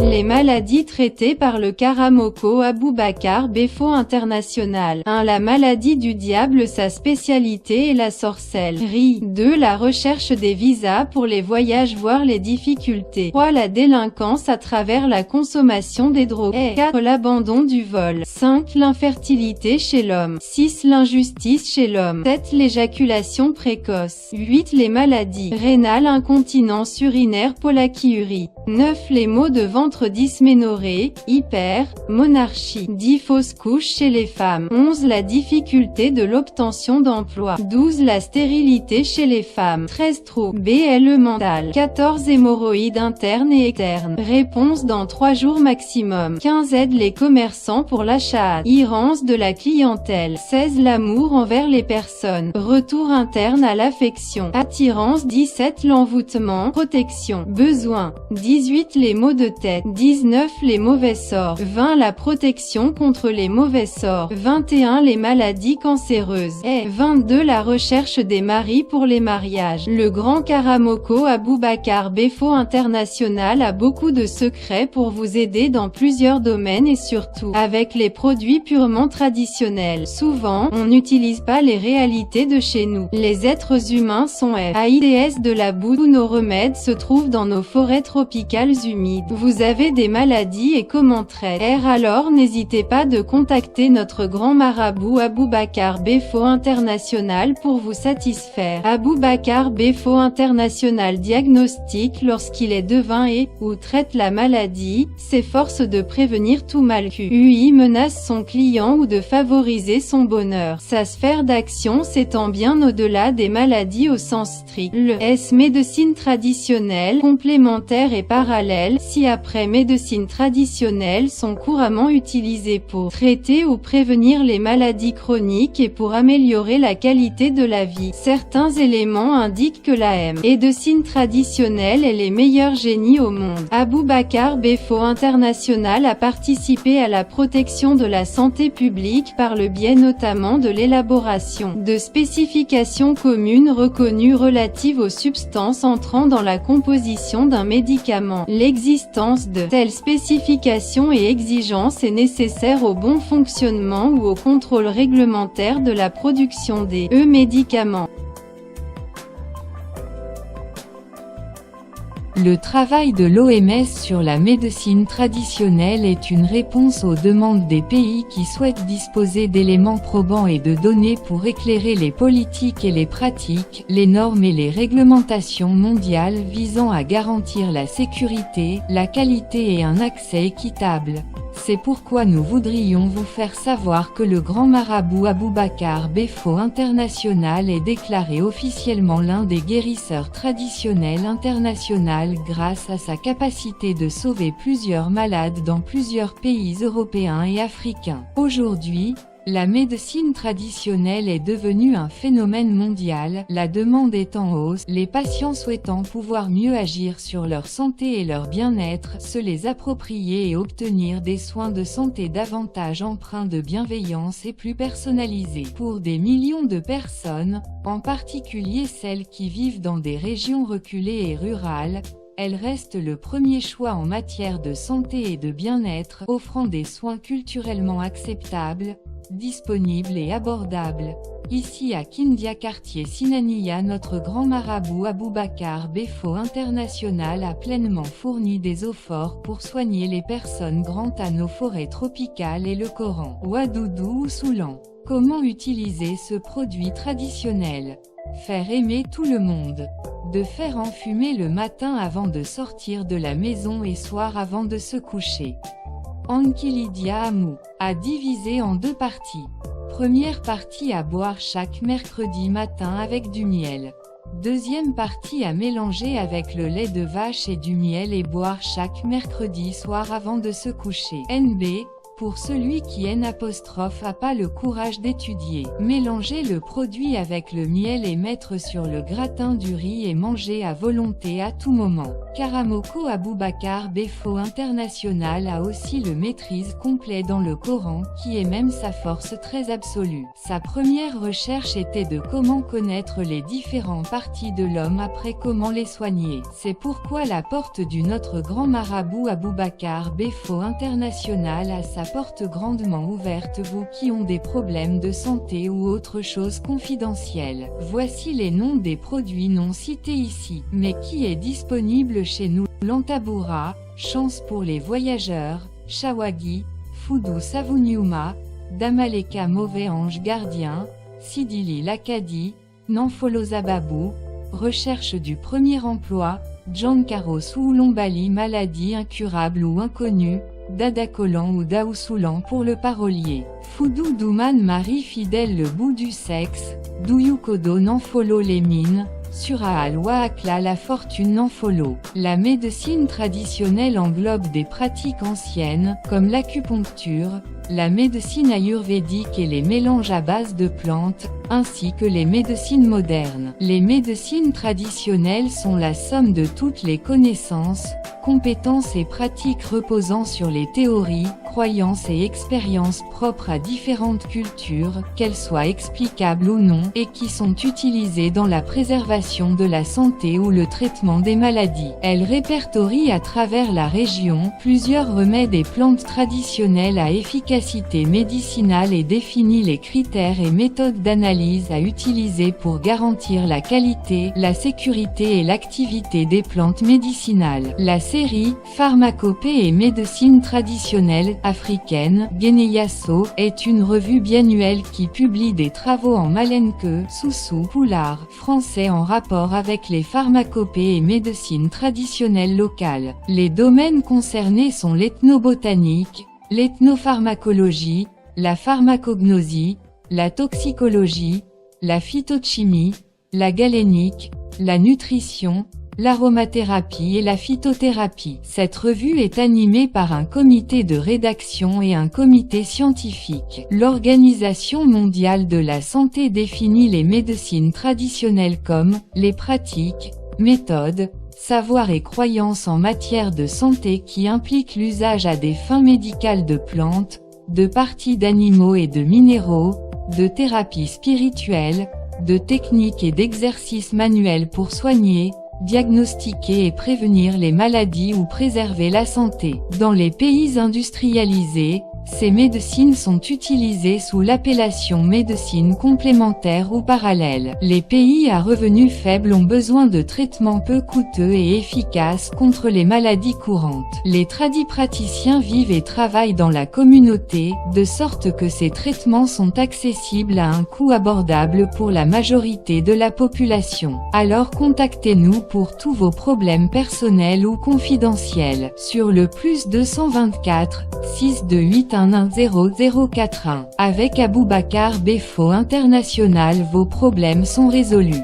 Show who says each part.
Speaker 1: Les maladies traitées par le Karamoko Aboubakar Befo International. 1. La maladie du diable, sa spécialité est la sorcellerie. 2. La recherche des visas pour les voyages voire les difficultés. 3. La délinquance à travers la consommation des drogues. 4. L'abandon du vol. 5. L'infertilité chez l'homme. 6. L'injustice chez l'homme. 7. L'éjaculation précoce. 8. Les maladies rénales, incontinence urinaire, pollakiurie. 9. Les maux de ventre, dysménorrhée, monarchie. 10. Fausses couches chez les femmes. 11. La difficulté de l'obtention d'emploi. 12. La stérilité chez les femmes. 13. Trouble mental. 14. Hémorroïdes internes et externes. Réponse dans 3 jours maximum. 15. Aide les commerçants pour l'achat. Errance de la clientèle. 16. L'amour envers les personnes. Retour interne à l'affection. Attirance. 17. L'envoûtement. Protection. Besoin. 18. Les maux de tête. 19. Les mauvais sorts. 20. La protection contre les mauvais sorts. 21. Les maladies cancéreuses. 22. La recherche des maris pour les mariages. Le grand Karamoko Aboubakar Befo International a beaucoup de secrets pour vous aider dans plusieurs domaines et surtout avec les produits purement traditionnels. Souvent, on n'utilise pas les réalités de chez nous. Les êtres humains sont AIDS de la boue. Tous nos remèdes se trouvent dans nos forêts tropicales humides. Vous avez des maladies et comment traiter? Alors n'hésitez pas de contacter notre grand marabout Aboubakar Befo International pour vous satisfaire. Aboubakar Befo International diagnostique lorsqu'il est devin et ou traite la maladie, s'efforce de prévenir tout mal. QI menace son client ou de favoriser son bonheur. Sa sphère d'action s'étend bien au-delà des maladies au sens strict. Le médecine traditionnelle, complémentaire et parallèle. Si après médecine traditionnelle sont couramment utilisées pour traiter ou prévenir les maladies chroniques et pour améliorer la qualité de la vie. Certains éléments indiquent que la médecine traditionnelle est les meilleurs génies au monde. Aboubakar Befo International a participé à la protection de la santé publique par le biais notamment de l'élaboration de spécifications communes reconnues relatives aux substances entrant dans la composition d'un médicament. L'existence de telles spécifications et exigences est nécessaire au bon fonctionnement ou au contrôle réglementaire de la production des médicaments.
Speaker 2: Le travail de l'OMS sur la médecine traditionnelle est une réponse aux demandes des pays qui souhaitent disposer d'éléments probants et de données pour éclairer les politiques et les pratiques, les normes et les réglementations mondiales visant à garantir la sécurité, la qualité et un accès équitable. C'est pourquoi nous voudrions vous faire savoir que le grand marabout Aboubakar Befo International est déclaré officiellement l'un des guérisseurs traditionnels internationaux grâce à sa capacité de sauver plusieurs malades dans plusieurs pays européens et africains. Aujourd'hui, la médecine traditionnelle est devenue un phénomène mondial, la demande est en hausse, les patients souhaitant pouvoir mieux agir sur leur santé et leur bien-être, se les approprier et obtenir des soins de santé davantage empreints de bienveillance et plus personnalisés. Pour des millions de personnes, en particulier celles qui vivent dans des régions reculées et rurales, elle reste le premier choix en matière de santé et de bien-être, offrant des soins culturellement acceptables, disponibles et abordables. Ici à Kindia quartier Sinania, notre grand marabout Aboubakar Befo International a pleinement fourni des eaux-forts pour soigner les personnes grant à nos forêts tropicales et le Coran. Ouadoudou ou Soulan. Comment utiliser ce produit traditionnel? Faire aimer tout le monde. De faire enfumer le matin avant de sortir de la maison et soir avant de se coucher. Ankilidia Amou. À diviser en 2 parties. Première partie à boire chaque mercredi matin avec du miel. Deuxième partie à mélanger avec le lait de vache et du miel et boire chaque mercredi soir avant de se coucher. NB. pour celui qui n'a pas le courage d'étudier. Mélangez le produit avec le miel et mettre sur le gratin du riz et manger à volonté à tout moment. Karamoko Aboubakar Befo International a aussi le maîtrise complet dans le Coran, qui est même sa force très absolue. Sa première recherche était de comment connaître les différentes parties de l'homme après comment les soigner. C'est pourquoi la porte du notre grand marabout Aboubakar Befo International a sa porte grandement ouverte, vous qui ont des problèmes de santé ou autre chose confidentielle. Voici les noms des produits non cités ici, mais qui est disponible chez nous. Lantaboura, Chance pour les voyageurs, Shawagi, Foudou Savuniuma, Damaleka Mauvais Ange Gardien, Sidili l'Acadie, Nanfolo Zababou, Recherche du premier emploi, Djankaro Soulombali Maladie incurable ou inconnue, Dadakolan ou Daousoulan pour le parolier. Foudou Douman Marie fidèle le bout du sexe, Douyukodo Nanfolo les mines, Suraal Waakla la fortune Nanfolo. La médecine traditionnelle englobe des pratiques anciennes, comme l'acupuncture, la médecine ayurvédique et les mélanges à base de plantes, ainsi que les médecines modernes. Les médecines traditionnelles sont la somme de toutes les connaissances, compétences et pratiques reposant sur les théories, croyances et expériences propres à différentes cultures, qu'elles soient explicables ou non, et qui sont utilisées dans la préservation de la santé ou le traitement des maladies. Elles répertorient à travers la région plusieurs remèdes et plantes traditionnelles à efficacité médicinale et définit les critères et méthodes d'analyse à utiliser pour garantir la qualité, la sécurité et l'activité des plantes médicinales. La série Pharmacopée et médecine traditionnelle africaine, Guénéyasso, est une revue biannuelle qui publie des travaux en malenke, soussou, poulard, français en rapport avec les pharmacopées et médecines traditionnelles locales. Les domaines concernés sont l'ethnobotanique, l'ethnopharmacologie, la pharmacognosie, la toxicologie, la phytochimie, la galénique, la nutrition, l'aromathérapie et la phytothérapie. Cette revue est animée par un comité de rédaction et un comité scientifique. L'Organisation mondiale de la santé définit les médecines traditionnelles comme les pratiques, méthodes, savoirs et croyances en matière de santé qui impliquent l'usage à des fins médicales de plantes, de parties d'animaux et de minéraux, de thérapies spirituelles, de techniques et d'exercices manuels pour soigner, diagnostiquer et prévenir les maladies ou préserver la santé. Dans les pays industrialisés, ces médecines sont utilisées sous l'appellation médecine complémentaire ou parallèle. Les pays à revenus faibles ont besoin de traitements peu coûteux et efficaces contre les maladies courantes. Les tradipraticiens vivent et travaillent dans la communauté, de sorte que ces traitements sont accessibles à un coût abordable pour la majorité de la population. Alors contactez-nous pour tous vos problèmes personnels ou confidentiels sur le +224 628 110 041. Avec Aboubakar Befo International, vos problèmes sont résolus.